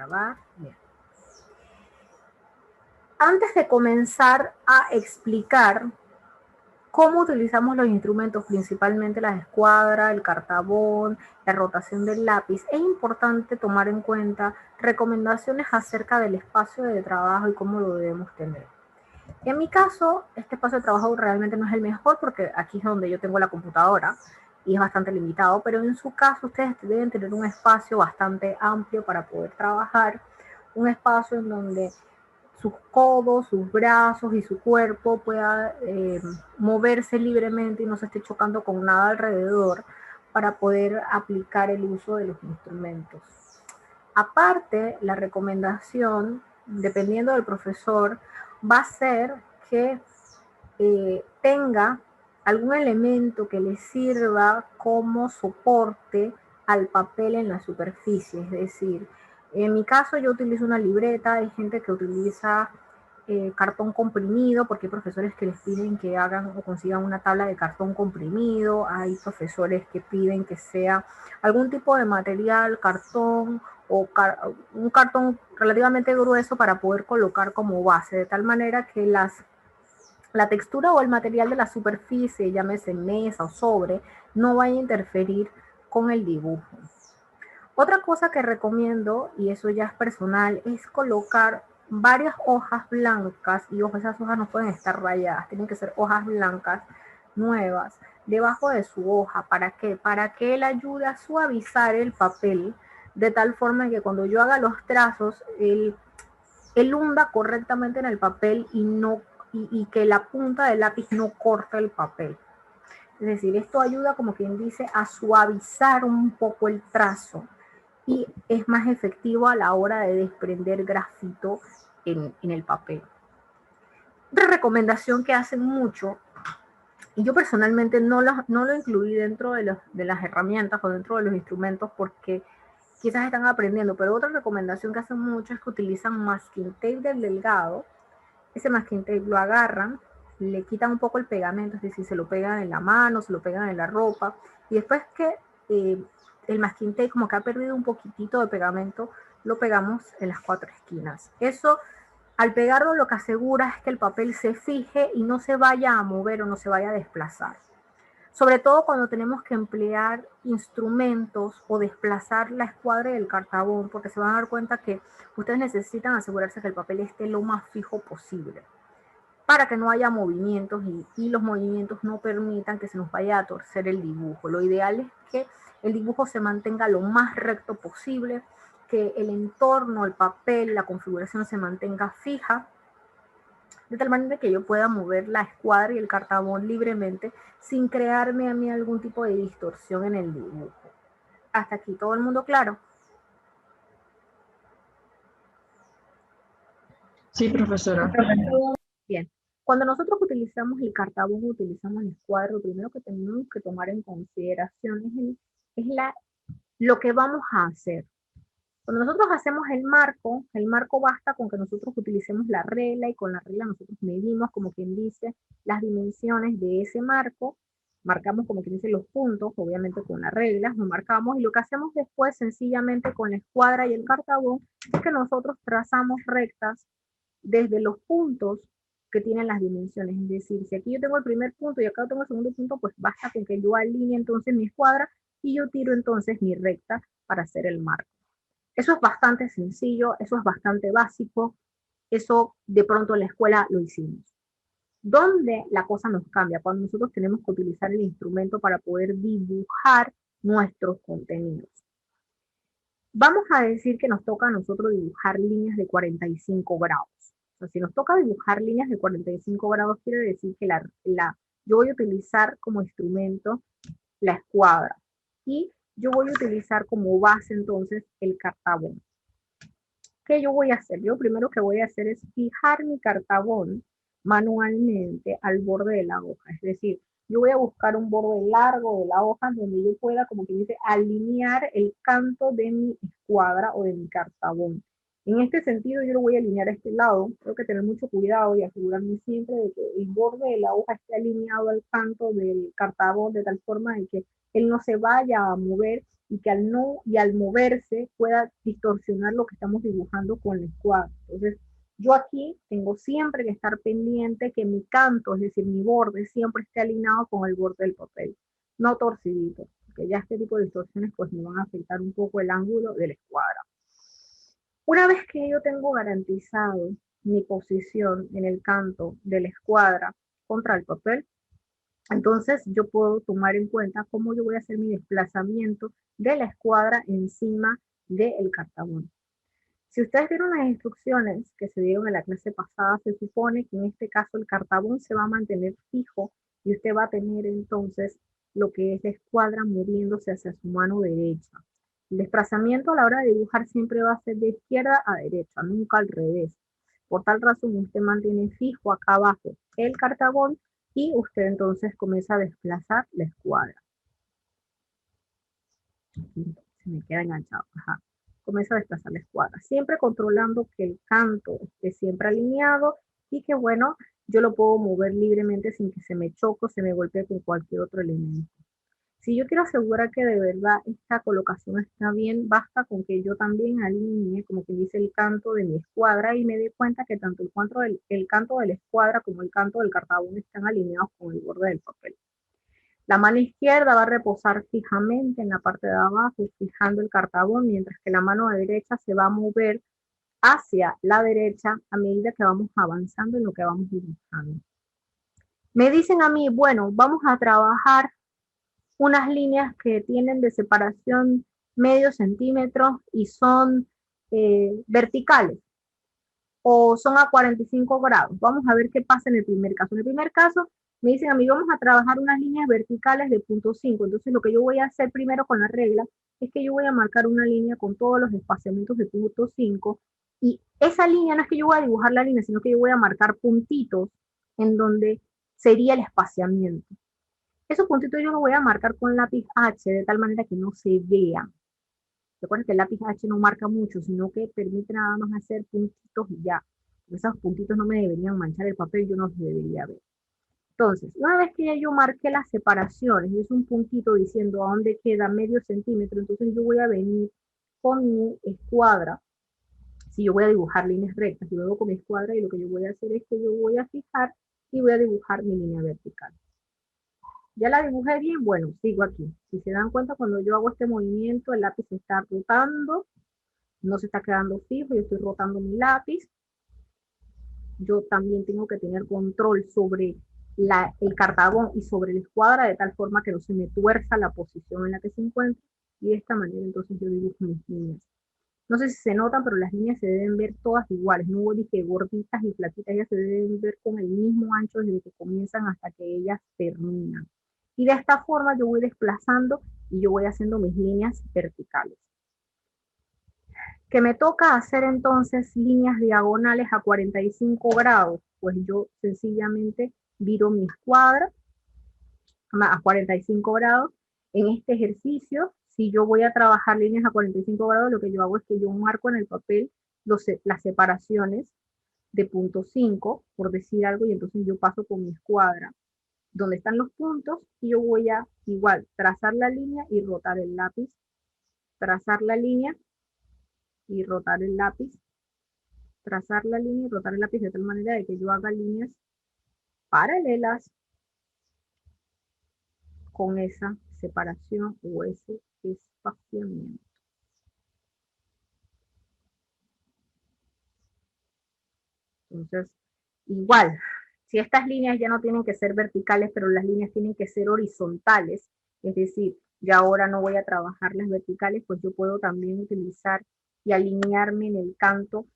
grabar. Bien. Antes de comenzar a explicar cómo utilizamos los instrumentos, principalmente la escuadra, el cartabón, la rotación del lápiz, es importante tomar en cuenta recomendaciones acerca del espacio de trabajo y cómo lo debemos tener. En mi caso, este espacio de trabajo realmente no es el mejor porque aquí es donde yo tengo la computadora y es bastante limitado, pero en su caso ustedes deben tener un espacio bastante amplio para poder trabajar, un espacio en donde sus codos, sus brazos y su cuerpo pueda moverse libremente y no se esté chocando con nada alrededor para poder aplicar el uso de los instrumentos. Aparte, la recomendación, dependiendo del profesor, va a ser que tenga algún elemento que le sirva como soporte al papel en la superficie. Es decir, en mi caso yo utilizo una libreta, hay gente que utiliza cartón comprimido, porque hay profesores que les piden que hagan o consigan una tabla de cartón comprimido, hay profesores que piden que sea algún tipo de material, cartón o un cartón relativamente grueso para poder colocar como base, de tal manera que la textura o el material de la superficie, llámese mesa o sobre, no vaya a interferir con el dibujo. Otra cosa que recomiendo, y eso ya es personal, es colocar varias hojas blancas, y esas hojas no pueden estar rayadas, tienen que ser hojas blancas nuevas, debajo de su hoja. ¿Para qué? Para que él ayude a suavizar el papel, de tal forma que cuando yo haga los trazos, él hunda correctamente en el papel y que la punta del lápiz no corte el papel. Es decir, esto ayuda, como quien dice, a suavizar un poco el trazo y es más efectivo a la hora de desprender grafito en el papel. Otra recomendación que hacen mucho, y yo personalmente no lo incluí dentro de las herramientas o dentro de los instrumentos porque quizás están aprendiendo, pero otra recomendación que hacen mucho es que utilizan masking tape del delgado. Ese masking tape lo agarran, le quitan un poco el pegamento, es decir, se lo pegan en la mano, se lo pegan en la ropa, y después que el masking tape como que ha perdido un poquitito de pegamento, lo pegamos en las 4 esquinas. Eso, al pegarlo, lo que asegura es que el papel se fije y no se vaya a mover o no se vaya a desplazar. Sobre todo cuando tenemos que emplear instrumentos o desplazar la escuadra del cartabón, porque se van a dar cuenta que ustedes necesitan asegurarse que el papel esté lo más fijo posible para que no haya movimientos y los movimientos no permitan que se nos vaya a torcer el dibujo. Lo ideal es que el dibujo se mantenga lo más recto posible, que el entorno, el papel, la configuración se mantenga fija, de tal manera que yo pueda mover la escuadra y el cartabón libremente sin crearme a mí algún tipo de distorsión en el dibujo. Hasta aquí, ¿todo el mundo claro? Sí, profesora. Bien. Cuando nosotros utilizamos el cartabón, utilizamos la escuadra, lo primero que tenemos que tomar en consideración es lo que vamos a hacer. Cuando nosotros hacemos el marco basta con que nosotros utilicemos la regla y con la regla nosotros medimos, como quien dice, las dimensiones de ese marco, marcamos como quien dice los puntos, obviamente con la regla, nos marcamos y lo que hacemos después sencillamente con la escuadra y el cartabón es que nosotros trazamos rectas desde los puntos que tienen las dimensiones. Es decir, si aquí yo tengo el primer punto y acá tengo el segundo punto, pues basta con que yo alinee entonces mi escuadra y yo tiro entonces mi recta para hacer el marco. Eso es bastante sencillo, eso es bastante básico, eso de pronto en la escuela lo hicimos. ¿Dónde la cosa nos cambia? Cuando nosotros tenemos que utilizar el instrumento para poder dibujar nuestros contenidos. Vamos a decir que nos toca a nosotros dibujar líneas de 45 grados. O sea, si nos toca dibujar líneas de 45 grados, quiere decir que yo voy a utilizar como instrumento la escuadra y yo voy a utilizar como base entonces el cartabón. ¿Qué yo voy a hacer? Yo primero que voy a hacer es fijar mi cartabón manualmente al borde de la hoja. Es decir, yo voy a buscar un borde largo de la hoja donde yo pueda, como que dice, alinear el canto de mi escuadra o de mi cartabón. En este sentido, yo lo voy a alinear a este lado. Tengo que tener mucho cuidado y asegurarme siempre de que el borde de la hoja esté alineado al canto del cartabón de tal forma de que él no se vaya a mover y que al moverse pueda distorsionar lo que estamos dibujando con la escuadra. Entonces, yo aquí tengo siempre que estar pendiente que mi canto, es decir, mi borde, siempre esté alineado con el borde del papel, no torcidito, porque ya este tipo de distorsiones pues me van a afectar un poco el ángulo de la escuadra. Una vez que yo tengo garantizado mi posición en el canto de la escuadra contra el papel, entonces yo puedo tomar en cuenta cómo yo voy a hacer mi desplazamiento de la escuadra encima del cartabón. Si ustedes vieron las instrucciones que se dieron en la clase pasada, se supone que en este caso el cartabón se va a mantener fijo y usted va a tener entonces lo que es la escuadra moviéndose hacia su mano derecha. El desplazamiento a la hora de dibujar siempre va a ser de izquierda a derecha, nunca al revés. Por tal razón, usted mantiene fijo acá abajo el cartabón y usted entonces comienza a desplazar la escuadra. Aquí se me queda enganchado. Ajá. Comienza a desplazar la escuadra, siempre controlando que el canto esté siempre alineado y que, bueno, yo lo puedo mover libremente sin que se me choque o se me golpee con cualquier otro elemento. Si yo quiero asegurar que de verdad esta colocación está bien, basta con que yo también alinee, como que dice, el canto de mi escuadra y me dé cuenta que tanto el canto de la escuadra como el canto del cartabón están alineados con el borde del papel. La mano izquierda va a reposar fijamente en la parte de abajo, fijando el cartabón, mientras que la mano derecha se va a mover hacia la derecha a medida que vamos avanzando en lo que vamos dibujando. Me dicen a mí, bueno, vamos a trabajar unas líneas que tienen de separación medio centímetro y son verticales o son a 45 grados. Vamos a ver qué pasa en el primer caso. En el primer caso, me dicen a mí, vamos a trabajar unas líneas verticales de punto 5. Entonces, lo que yo voy a hacer primero con la regla es que yo voy a marcar una línea con todos los espaciamientos de punto 5. Y esa línea no es que yo voy a dibujar la línea, sino que yo voy a marcar puntitos en donde sería el espaciamiento. Esos puntitos yo los voy a marcar con lápiz H de tal manera que no se vean. Recuerden que el lápiz H no marca mucho, sino que permite nada más hacer puntitos y ya. Esos puntitos no me deberían manchar el papel, yo no los debería ver. Entonces, una vez que ya yo marqué las separaciones, y es un puntito diciendo a dónde queda medio centímetro, entonces yo voy a venir con mi escuadra. Si yo voy a dibujar líneas rectas, yo luego con mi escuadra y lo que yo voy a hacer es que yo voy a fijar y voy a dibujar mi línea vertical. Ya la dibujé bien, bueno, sigo aquí. Si se dan cuenta, cuando yo hago este movimiento, el lápiz se está rotando, no se está quedando fijo, yo estoy rotando mi lápiz. Yo también tengo que tener control sobre el cartabón y sobre la escuadra de tal forma que no se me tuerza la posición en la que se encuentra. Y de esta manera entonces yo dibujo mis líneas. No sé si se notan, pero las líneas se deben ver todas iguales. No dije gorditas y flaquitas, ellas se deben ver con el mismo ancho desde que comienzan hasta que ellas terminan. Y de esta forma yo voy desplazando y yo voy haciendo mis líneas verticales. Que me toca hacer entonces líneas diagonales a 45 grados, pues yo sencillamente viro mi escuadra a 45 grados. En este ejercicio, si yo voy a trabajar líneas a 45 grados, lo que yo hago es que yo marco en el papel las separaciones de punto 5, por decir algo, y entonces yo paso con mi escuadra donde están los puntos y yo voy a igual trazar la línea y rotar el lápiz, trazar la línea y rotar el lápiz, trazar la línea y rotar el lápiz de tal manera de que yo haga líneas paralelas con esa separación o ese espaciamiento. Entonces, igual, si estas líneas ya no tienen que ser verticales, pero las líneas tienen que ser horizontales, es decir, ya ahora no voy a trabajar las verticales, pues yo puedo también utilizar y alinearme en el canto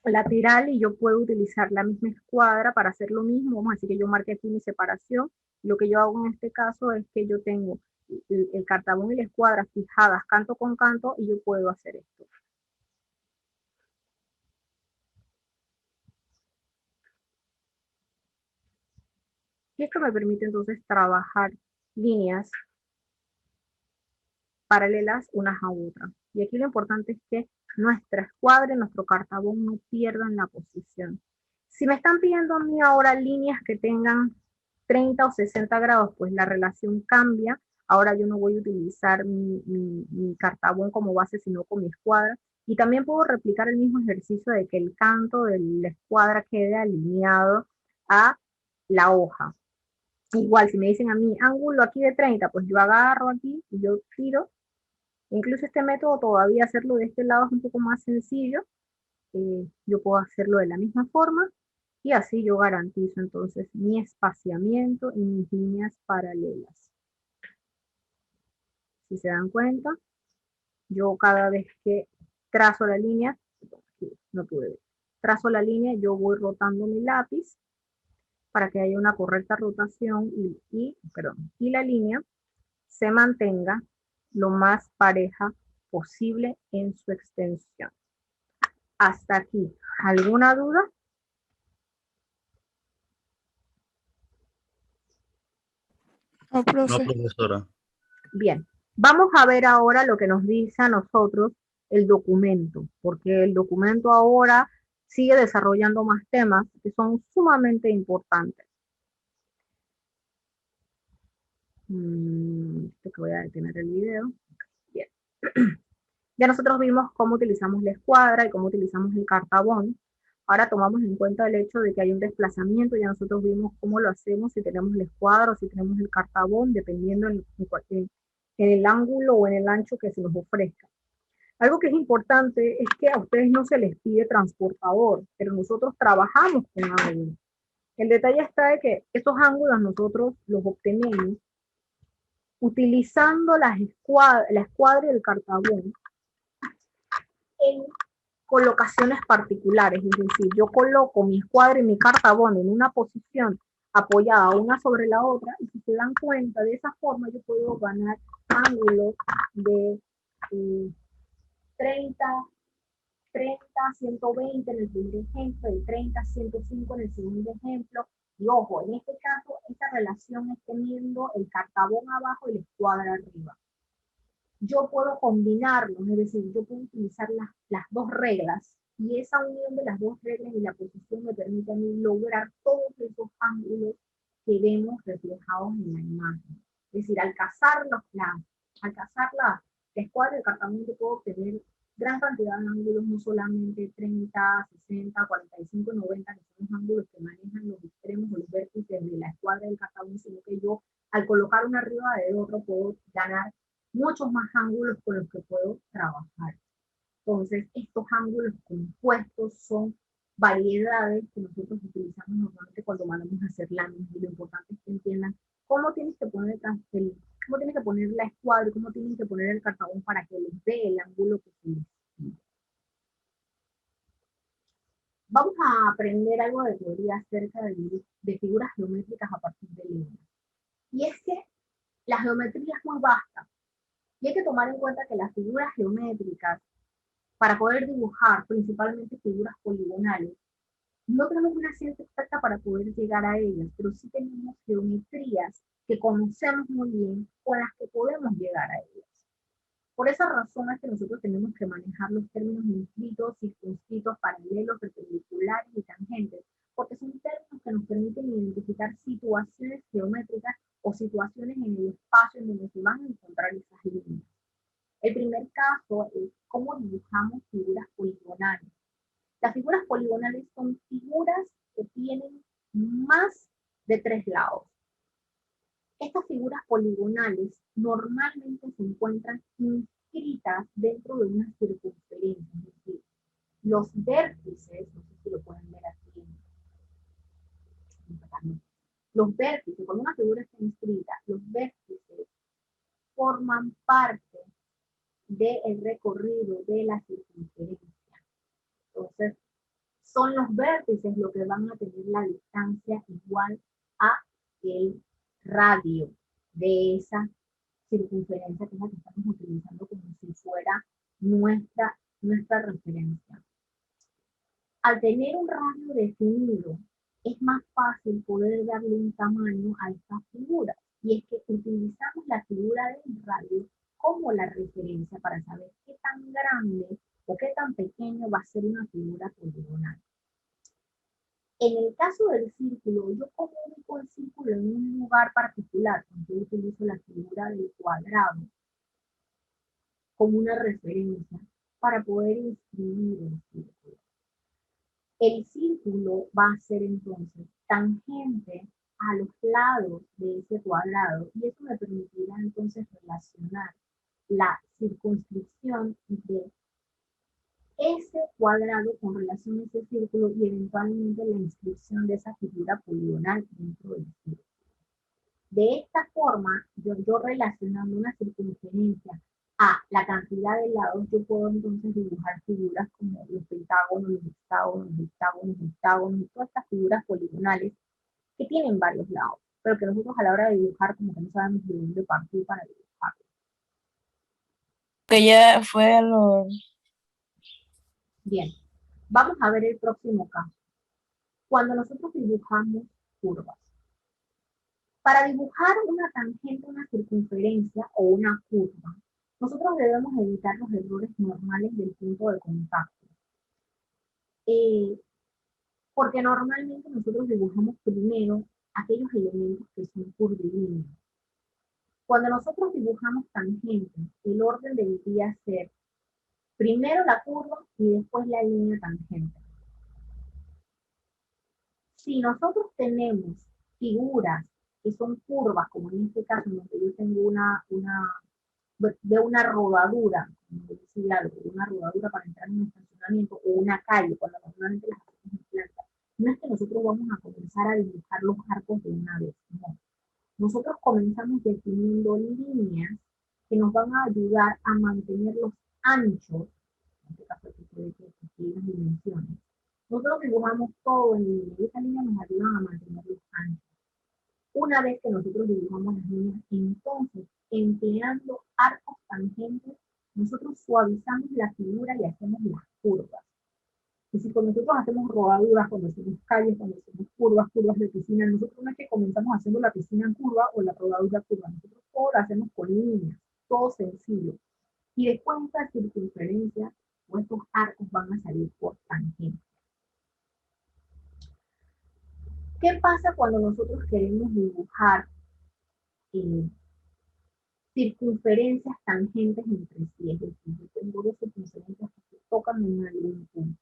lateral y yo puedo utilizar la misma escuadra para hacer lo mismo. Vamos a decir que yo marque aquí mi separación. Lo que yo hago en este caso es que yo tengo el cartabón y la escuadra fijadas canto con canto y yo puedo hacer esto. Y esto me permite entonces trabajar líneas paralelas unas a otras. Y aquí lo importante es que nuestra escuadra y nuestro cartabón no pierdan la posición. Si me están pidiendo a mí ahora líneas que tengan 30 o 60 grados, pues la relación cambia Ahora yo no voy a utilizar mi cartabón como base, sino con mi escuadra. Y también puedo replicar el mismo ejercicio de que el canto de la escuadra quede alineado a la hoja. Igual, si me dicen a mí, ángulo aquí de 30, pues yo agarro aquí y yo tiro. Incluso este método todavía hacerlo de este lado es un poco más sencillo. Yo puedo hacerlo de la misma forma y así yo garantizo entonces mi espaciamiento y mis líneas paralelas. Si se dan cuenta, yo cada vez que trazo la línea, no pude ver, trazo la línea, yo voy rotando mi lápiz para que haya una correcta rotación y la línea se mantenga lo más pareja posible en su extensión. Hasta aquí, ¿alguna duda? No, profesora. Bien, vamos a ver ahora lo que nos dice a nosotros el documento, porque el documento ahora sigue desarrollando más temas que son sumamente importantes. Que voy a detener el video. Bien. Ya nosotros vimos cómo utilizamos la escuadra y cómo utilizamos el cartabón. Ahora tomamos en cuenta el hecho de que hay un desplazamiento, ya nosotros vimos cómo lo hacemos, si tenemos la escuadra o si tenemos el cartabón, dependiendo en el ángulo o en el ancho que se nos ofrezca. Algo que es importante es que a ustedes no se les pide transportador, pero nosotros trabajamos con ángulos. El detalle está de que esos ángulos nosotros los obtenemos utilizando la escuadra y el cartabón en colocaciones particulares, es decir, yo coloco mi escuadra y mi cartabón en una posición apoyada una sobre la otra, y si se dan cuenta, de esa forma yo puedo ganar ángulos de 30, 120 en el primer ejemplo, de 30, 105 en el segundo ejemplo, y ojo, en este caso, esta relación es teniendo el cartabón abajo y la escuadra arriba. Yo puedo combinarlos, es decir, yo puedo utilizar las dos reglas y esa unión de las dos reglas y la posición me permite a mí lograr todos esos ángulos que vemos reflejados en la imagen. Es decir, al cazar la escuadra del cartabón yo puedo obtener gran cantidad de ángulos, no solamente 30, 60, 45, 90, que son los ángulos que manejan los extremos o los vértices de la escuadra del cartabón, sino que yo al colocar uno arriba de otro puedo ganar muchos más ángulos con los que puedo trabajar. Entonces, estos ángulos compuestos son variedades que nosotros utilizamos normalmente cuando mandamos a hacer láminas, y lo importante es que entiendan cómo tienes que poner cómo tienes que poner la escuadra y cómo tienes que poner el cartabón para que les dé el ángulo que se les pide. Vamos a aprender algo de teoría acerca de figuras geométricas a partir de líneas. Y es que la geometría es muy vasta. Y hay que tomar en cuenta que las figuras geométricas, para poder dibujar principalmente figuras poligonales, no tenemos una ciencia exacta para poder llegar a ellas, pero sí tenemos geometrías que conocemos muy bien con las que podemos llegar a ellas. Por esa razón es que nosotros tenemos que manejar los términos inscritos, circunscritos, paralelos, perpendiculares y tangentes, porque son términos que nos permiten identificar situaciones geométricas o situaciones en el espacio en donde se van a encontrar esas líneas. El primer caso es cómo dibujamos figuras poligonales. Las figuras poligonales son figuras que tienen más de 3 lados. Estas figuras poligonales normalmente se encuentran inscritas dentro de una circunferencia, es decir, los vértices, no sé si lo pueden ver aquí, los vértices, cuando una figura está inscrita, los vértices forman parte del recorrido de la circunferencia. Entonces, son los vértices los que van a tener la distancia igual a el radio de esa circunferencia, que es la que estamos utilizando como si fuera nuestra referencia. Al tener un radio definido, es más fácil poder darle un tamaño a esta figura. Y es que utilizamos la figura del radio como la referencia para saber qué tan grande o qué tan pequeño va a ser una figura poligonal. En el caso del círculo, yo comunico el círculo en un lugar particular. Yo utilizo la figura del cuadrado como una referencia para poder inscribir el círculo. El círculo va a ser entonces tangente a los lados de ese cuadrado y eso me permitirá entonces relacionar la circunscripción de ese cuadrado con relación a ese círculo y eventualmente la inscripción de esa figura poligonal dentro del círculo. De esta forma, yo relacionando una circunferencia a la cantidad de lados, yo puedo entonces dibujar figuras como los pentágonos, los hexágonos, los hectágonos, los hectágonos, y todas estas figuras poligonales que tienen varios lados, pero que nosotros a la hora de dibujar como que no sabemos de dónde partir para dibujar. Que ya fue a los... Bien, vamos a ver el próximo caso. Cuando nosotros dibujamos curvas. Para dibujar una tangente, una circunferencia o una curva, nosotros debemos evitar los errores normales del punto de contacto. Porque normalmente nosotros dibujamos primero aquellos elementos que son curvilíneos. Cuando nosotros dibujamos tangentes, el orden debería ser primero la curva y después la línea tangente. Si nosotros tenemos figuras que son curvas, como en este caso, donde yo tengo una rodadura, como decía algo, una rodadura para entrar en un estacionamiento o una calle, cuando normalmente las hacemos en planta, no es que nosotros vamos a comenzar a dibujar los arcos de una vez, no. Nosotros comenzamos definiendo líneas que nos van a ayudar a mantenerlos anchos, en este caso aquí se ve que aquí las dimensiones. Nosotros dibujamos todo en línea y esas líneas nos ayudan a mantenerlos anchos. Una vez que nosotros dibujamos las líneas, entonces, empleando arcos tangentes, nosotros suavizamos la figura y hacemos las curvas. Es decir, cuando nosotros hacemos rodaduras, cuando hacemos calles, cuando hacemos curvas de piscina, nosotros no es que comenzamos haciendo la piscina en curva o la rodadura curva, nosotros todo lo hacemos con líneas, todo sencillo. Y después estas circunferencias o estos arcos van a salir por tangente. ¿Qué pasa cuando nosotros queremos dibujar circunferencias tangentes entre sí? Es decir, yo tengo dos circunferencias que se tocan en algún punto.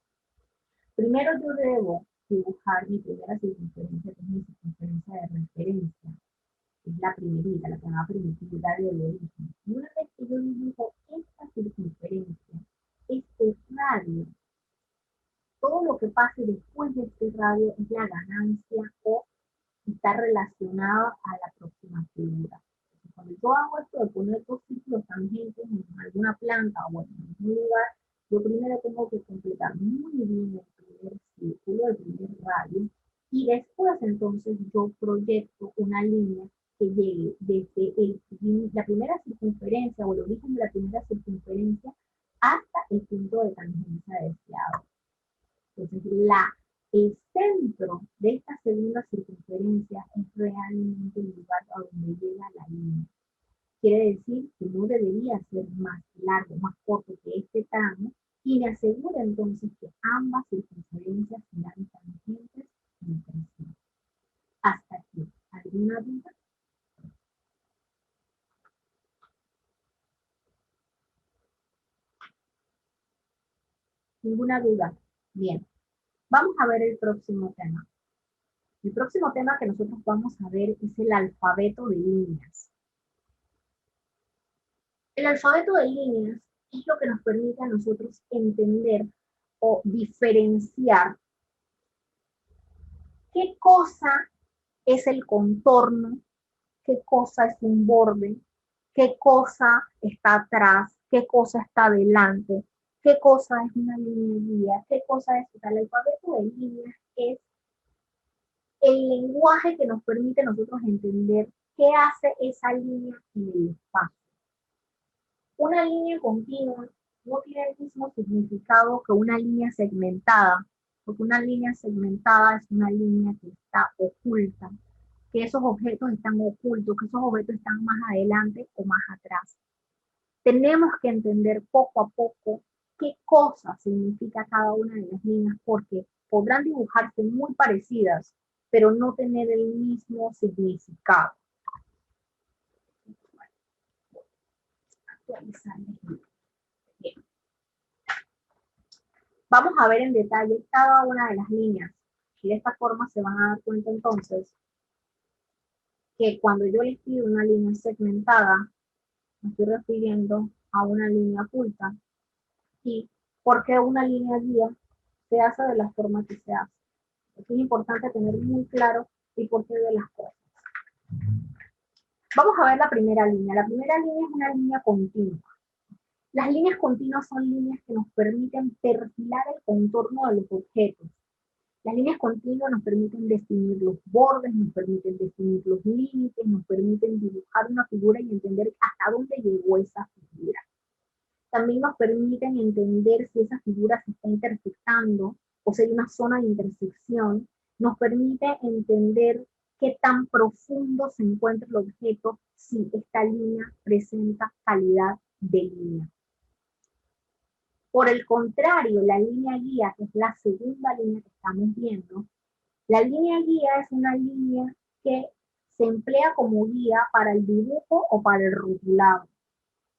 Primero yo debo dibujar mi primera circunferencia, que es mi circunferencia de referencia, que es la primerita, la que me va a permitir darle el origen. Y una vez que yo dibujo esta circunferencia, este radio, todo lo que pase después de este radio es la ganancia o está relacionada a la próxima figura. Cuando yo hago esto de poner dos círculos tangentes en alguna planta o en algún lugar, yo primero tengo que completar muy bien el primer círculo, el primer radio, y después entonces yo proyecto una línea que llegue desde la primera circunferencia o el origen de la primera circunferencia hasta el punto de tangencia deseado. Entonces, el centro de esta segunda circunferencia es realmente el lugar a donde llega la línea. Quiere decir que no debería ser más largo, más corto que este tramo, y me asegura entonces que ambas circunferencias serán tangentes entre sí. Hasta aquí. ¿Alguna duda? ¿Ninguna duda? Bien. Vamos a ver el próximo tema. El próximo tema que nosotros vamos a ver es el alfabeto de líneas. El alfabeto de líneas es lo que nos permite a nosotros entender o diferenciar qué cosa es el contorno, qué cosa es un borde, qué cosa está atrás, qué cosa está adelante, qué cosa es una línea guía, qué cosa es el alfabeto de líneas. Es el lenguaje que nos permite a nosotros entender qué hace esa línea en el espacio. Una línea continua no tiene el mismo significado que una línea segmentada, porque una línea segmentada es una línea que está oculta, que esos objetos están ocultos, que esos objetos están más adelante o más atrás. Tenemos que entender poco a poco qué cosa significa cada una de las líneas, porque podrán dibujarse muy parecidas, pero no tener el mismo significado. Bien. Vamos a ver en detalle cada una de las líneas. Y de esta forma se van a dar cuenta entonces que cuando yo les pido una línea segmentada, me estoy refiriendo a una línea oculta. ¿Y por qué una línea guía se hace de la forma que se hace? Es importante tener muy claro el porqué de las cosas. Vamos a ver la primera línea. La primera línea es una línea continua. Las líneas continuas son líneas que nos permiten perfilar el contorno de los objetos. Las líneas continuas nos permiten definir los bordes, nos permiten definir los límites, nos permiten dibujar una figura y entender hasta dónde llegó esa figura. También nos permiten entender si esa figura se está intersectando o si hay una zona de intersección. Nos permite entender qué tan profundo se encuentra el objeto si esta línea presenta calidad de línea. Por el contrario, la línea guía, que es la segunda línea que estamos viendo, la línea guía es una línea que se emplea como guía para el dibujo o para el rotulado.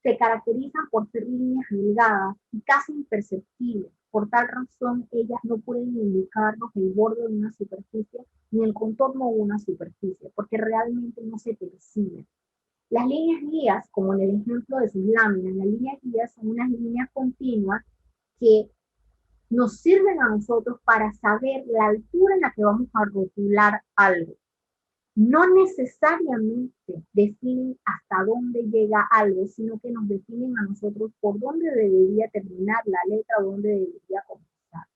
Se caracterizan por ser líneas delgadas y casi imperceptibles. Por tal razón, ellas no pueden indicarnos el borde de una superficie ni el contorno de una superficie, porque realmente no se perciben. Las líneas guías, como en el ejemplo de sus láminas, las líneas guías son unas líneas continuas que nos sirven a nosotros para saber la altura en la que vamos a rotular algo. No necesariamente definen hasta dónde llega algo, sino que nos definen a nosotros por dónde debería terminar la letra o dónde debería comenzar.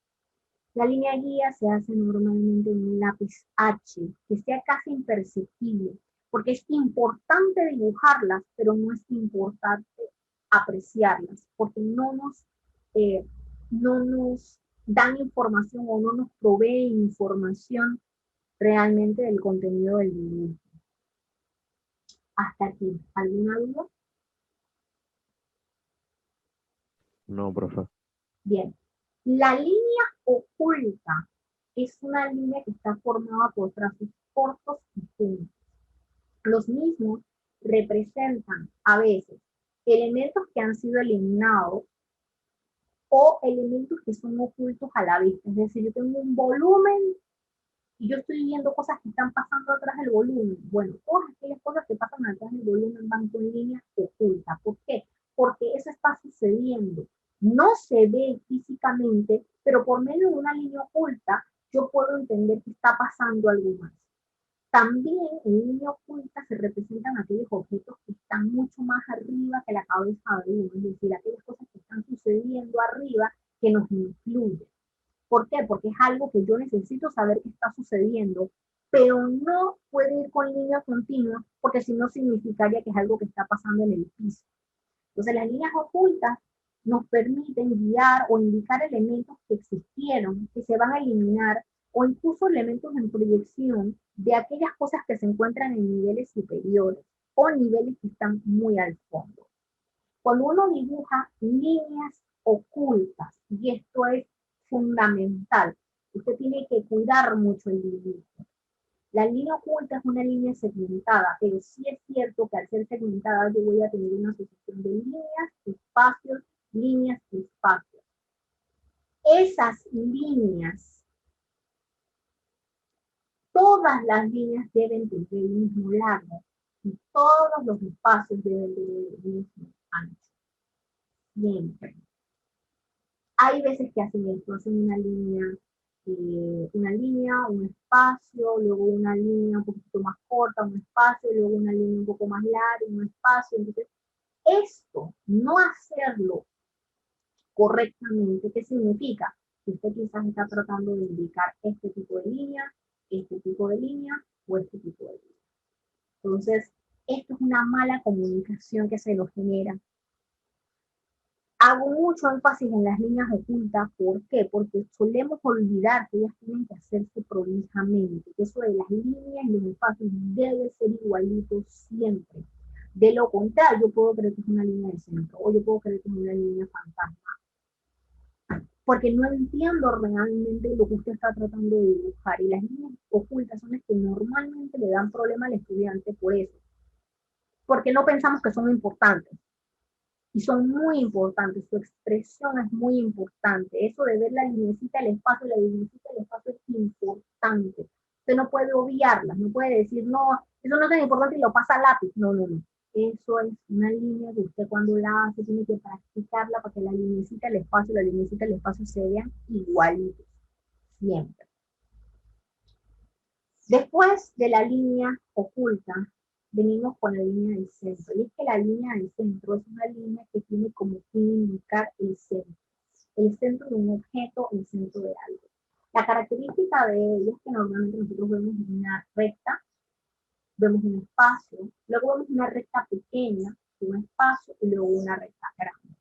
La línea guía se hace normalmente en un lápiz H, que sea casi imperceptible, porque es importante dibujarlas, pero no es importante apreciarlas, porque no nos dan información o no nos provee información realmente del contenido del dibujo. Hasta aquí, ¿alguna duda? No, profe. Bien. La línea oculta es una línea que está formada por trazos cortos y juntos. Los mismos representan a veces elementos que han sido eliminados o elementos que son ocultos a la vista. Es decir, yo tengo un volumen y yo estoy viendo cosas que están pasando atrás del volumen. Bueno, todas aquellas cosas que pasan atrás del volumen van con línea oculta. ¿Por qué? Porque eso está sucediendo. No se ve físicamente, pero por medio de una línea oculta yo puedo entender que está pasando algo más. También en línea oculta se representan aquellos objetos que están mucho más arriba que la cabeza de uno, es decir, aquellas cosas que están sucediendo arriba que nos influyen. ¿Por qué? Porque es algo que yo necesito saber que está sucediendo, pero no puede ir con línea continua, porque si no significaría que es algo que está pasando en el piso. Entonces las líneas ocultas nos permiten guiar o indicar elementos que existieron, que se van a eliminar, o incluso elementos en proyección de aquellas cosas que se encuentran en niveles superiores o niveles que están muy al fondo. Cuando uno dibuja líneas ocultas, y esto es fundamental, usted tiene que cuidar mucho el dibujo. La línea oculta es una línea segmentada, pero sí es cierto que al ser segmentada yo voy a tener una sucesión de líneas, espacios, líneas, espacios. Esas líneas, todas las líneas deben tener el mismo largo y todos los espacios deben tener el mismo ancho. Siempre. Hay veces que hacen esto, hacen una línea, un espacio, luego una línea un poquito más corta, un espacio, luego una línea un poco más larga, un espacio. Entonces, esto, no hacerlo correctamente, ¿qué significa? Que usted quizás está tratando de indicar este tipo de línea, este tipo de línea o este tipo de línea. Entonces, esto es una mala comunicación que se nos genera. Hago mucho énfasis en las líneas ocultas. ¿Por qué? Porque solemos olvidar que ellas tienen que hacerse prolijamente, que eso de las líneas y los espacios debe ser igualito siempre. De lo contrario, yo puedo creer que es una línea de centro, o yo puedo creer que es una línea fantasma. porque no entiendo realmente lo que usted está tratando de dibujar. Y las líneas ocultas son las que normalmente le dan problema al estudiante por eso, porque no pensamos que son importantes. Y son muy importantes, su expresión es muy importante. Eso de ver la linecita del espacio, la linecita del espacio es importante. Usted no puede obviarlas, no puede decir, no, eso no es tan importante y lo pasa a lápiz. No, no, no. Eso es una línea que usted cuando la hace tiene que practicarla para que la linecita del espacio y la linecita del espacio se vean igualitos, siempre. Después de la línea oculta, venimos con la línea del centro. Y es que la línea del centro es una línea que tiene como fin indicar el centro de un objeto, el centro de algo. La característica de ella es que normalmente nosotros vemos una recta, vemos un espacio, luego vemos una recta pequeña, un espacio y luego una recta grande.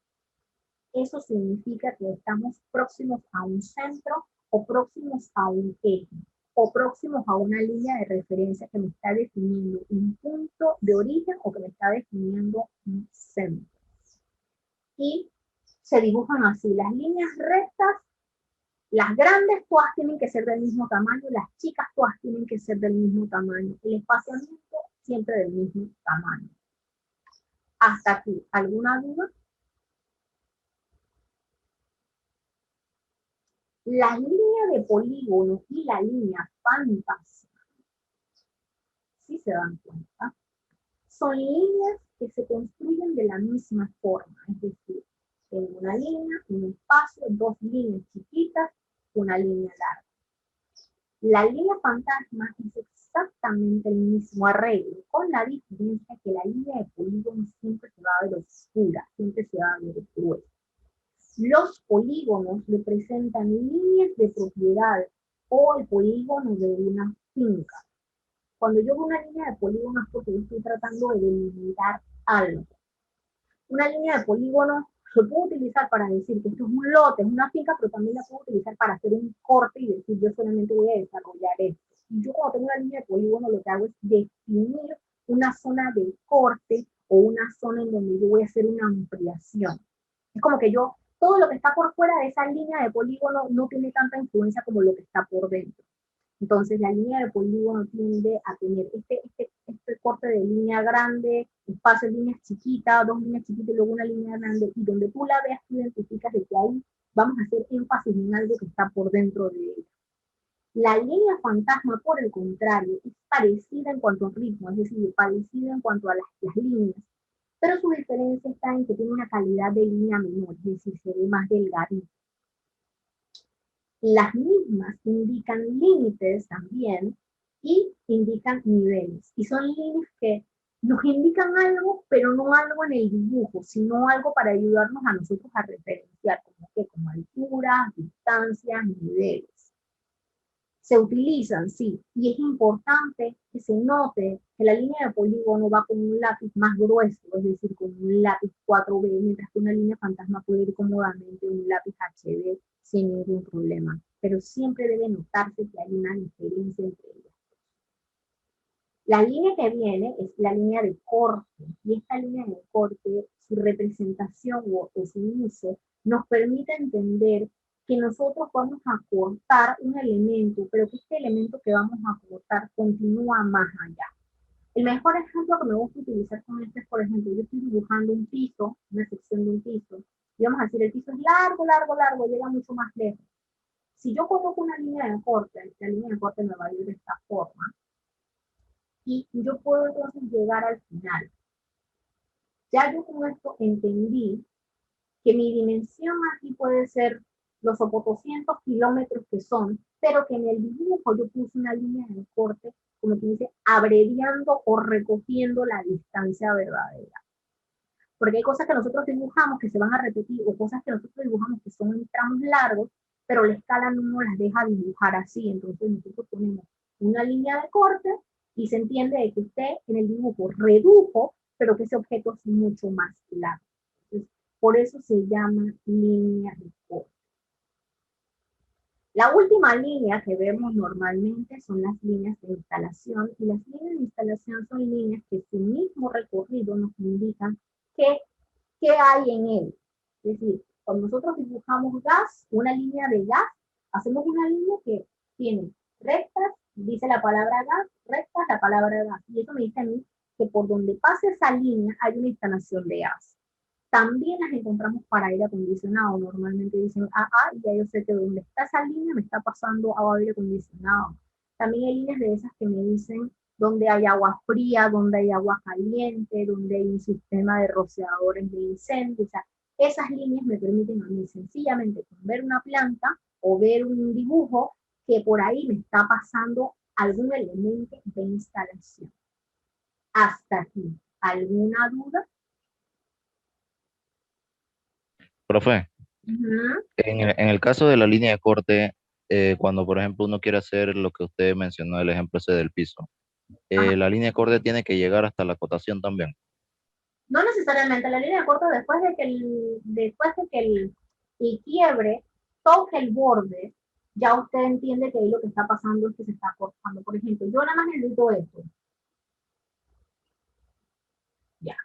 Eso significa que estamos próximos a un centro o próximos a un eje o próximos a una línea de referencia que me está definiendo un punto de origen o que me está definiendo un centro. Y se dibujan así, las líneas rectas, las grandes todas tienen que ser del mismo tamaño, las chicas todas tienen que ser del mismo tamaño, el espaciamiento siempre del mismo tamaño. Hasta aquí, ¿alguna duda? La línea de polígono y la línea fantasma, si se dan cuenta, son líneas que se construyen de la misma forma, es decir, tengo una línea, un espacio, dos líneas chiquitas, una línea larga. La línea fantasma es exactamente el mismo arreglo, con la diferencia que la línea de polígono siempre se va a ver oscura, siempre se va a ver gruesa. Los polígonos representan líneas de propiedad o el polígono de una finca. Cuando yo veo una línea de polígono es porque yo estoy tratando de delimitar algo. Una línea de polígono se puede utilizar para decir que esto es un lote, es una finca, pero también la puedo utilizar para hacer un corte y decir yo solamente voy a desarrollar esto. Y yo cuando tengo una línea de polígono lo que hago es definir una zona de corte o una zona en donde yo voy a hacer una ampliación. Es como que yo, todo lo que está por fuera de esa línea de polígono no tiene tanta influencia como lo que está por dentro. Entonces la línea de polígono tiende a tener este corte de línea grande, espacio de líneas chiquitas, dos líneas chiquitas y luego una línea grande, y donde tú la veas, tú identificas de que ahí vamos a hacer énfasis en algo que está por dentro de ella. La línea fantasma, por el contrario, es parecida en cuanto a ritmo, es decir, parecida en cuanto a las líneas, pero su diferencia está en que tiene una calidad de línea menor, es decir, se ve más delgadito. Las mismas indican límites también y indican niveles. Y son líneas que nos indican algo, pero no algo en el dibujo, sino algo para ayudarnos a nosotros a referenciar, como alturas, distancias, niveles. Se utilizan, sí, y es importante que se note que la línea de polígono va con un lápiz más grueso, es decir, con un lápiz 4B, mientras que una línea fantasma puede ir cómodamente un lápiz HB sin ningún problema. Pero siempre debe notarse que hay una diferencia entre ellas. La línea que viene es la línea de corte, y esta línea de corte, su representación o su uso, nos permite entender que nosotros vamos a cortar un elemento, pero que este elemento que vamos a cortar continúa más allá. El mejor ejemplo que me gusta utilizar con esto es, por ejemplo, yo estoy dibujando un piso, una sección de un piso, y vamos a decir, el piso es largo, largo, largo, llega mucho más lejos. Si yo coloco una línea de corte, la línea de corte me va a ir de esta forma, y yo puedo entonces llegar al final. Ya yo con esto entendí que mi dimensión aquí puede ser los 800 kilómetros que son, pero que en el dibujo yo puse una línea de corte, como que dice, abreviando o recogiendo la distancia verdadera. Porque hay cosas que nosotros dibujamos que se van a repetir, o cosas que nosotros dibujamos que son en tramos largos, pero la escala no nos las deja dibujar así. Entonces nosotros ponemos una línea de corte y se entiende de que usted en el dibujo redujo, pero que ese objeto es mucho más largo. Entonces, por eso se llama línea de corte. La última línea que vemos normalmente son las líneas de instalación, y las líneas de instalación son líneas que su mismo recorrido nos indican qué hay en él. Es decir, Cuando nosotros dibujamos gas, una línea de gas, hacemos una línea que tiene rectas, dice la palabra gas, rectas la palabra gas. Y eso me dice a mí que por donde pase esa línea hay una instalación de gas. También las encontramos para aire acondicionado. Normalmente dicen, ya yo sé que donde está esa línea me está pasando a aire acondicionado. También hay líneas de esas que me dicen donde hay agua fría, donde hay agua caliente, donde hay un sistema de rociadores de incendio. O sea, esas líneas me permiten a mí sencillamente con ver una planta o ver un dibujo que por ahí me está pasando algún elemento de instalación. Hasta aquí. ¿Alguna duda? Profe, en el caso de la línea de corte, cuando por ejemplo uno quiere hacer lo que usted mencionó, el ejemplo ese del piso, la línea de corte tiene que llegar hasta la cotación también. No necesariamente, la línea de corte después de que el quiebre toque el borde, ya usted entiende que ahí lo que está pasando es que se está cortando. Por ejemplo, yo nada más necesito esto. Ya.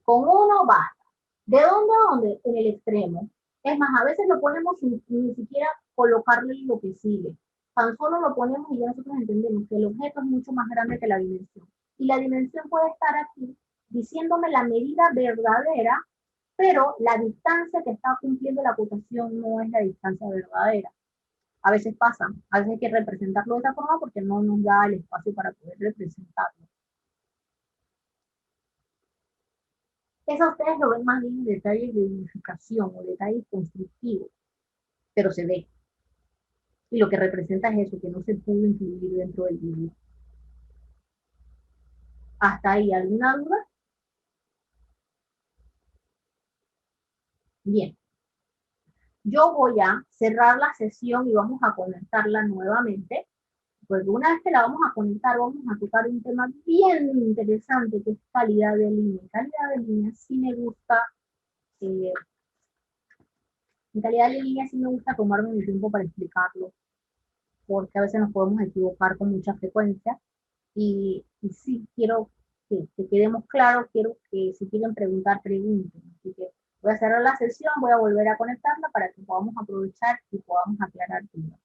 Con uno basta. ¿De dónde a dónde? En el extremo. Es más, a veces lo ponemos sin ni siquiera colocarle lo que sigue. Tan solo lo ponemos y ya nosotros entendemos que el objeto es mucho más grande que la dimensión. Y la dimensión puede estar aquí diciéndome la medida verdadera, pero la distancia que está cumpliendo la cotación no es la distancia verdadera. A veces pasa, a veces hay que representarlo de esa forma porque no nos da el espacio para poder representarlo. Eso ustedes lo ven más bien en detalles de edificación o detalles constructivos, pero se ve. Y lo que representa es eso, que no se pudo incluir dentro del dibujo. ¿Hasta ahí alguna duda? Bien. Yo voy a cerrar la sesión y vamos a conectarla nuevamente. Pues una vez que la vamos a conectar, vamos a tocar un tema bien interesante, que es calidad de línea. Calidad de línea sí me gusta, en calidad de línea sí me gusta tomarme mi tiempo para explicarlo, porque a veces nos podemos equivocar con mucha frecuencia. Y sí, quiero que quedemos claros, quiero que si quieren preguntar, pregunten. Así que voy a cerrar la sesión, voy a volver a conectarla para que podamos aprovechar y podamos aclarar dudas.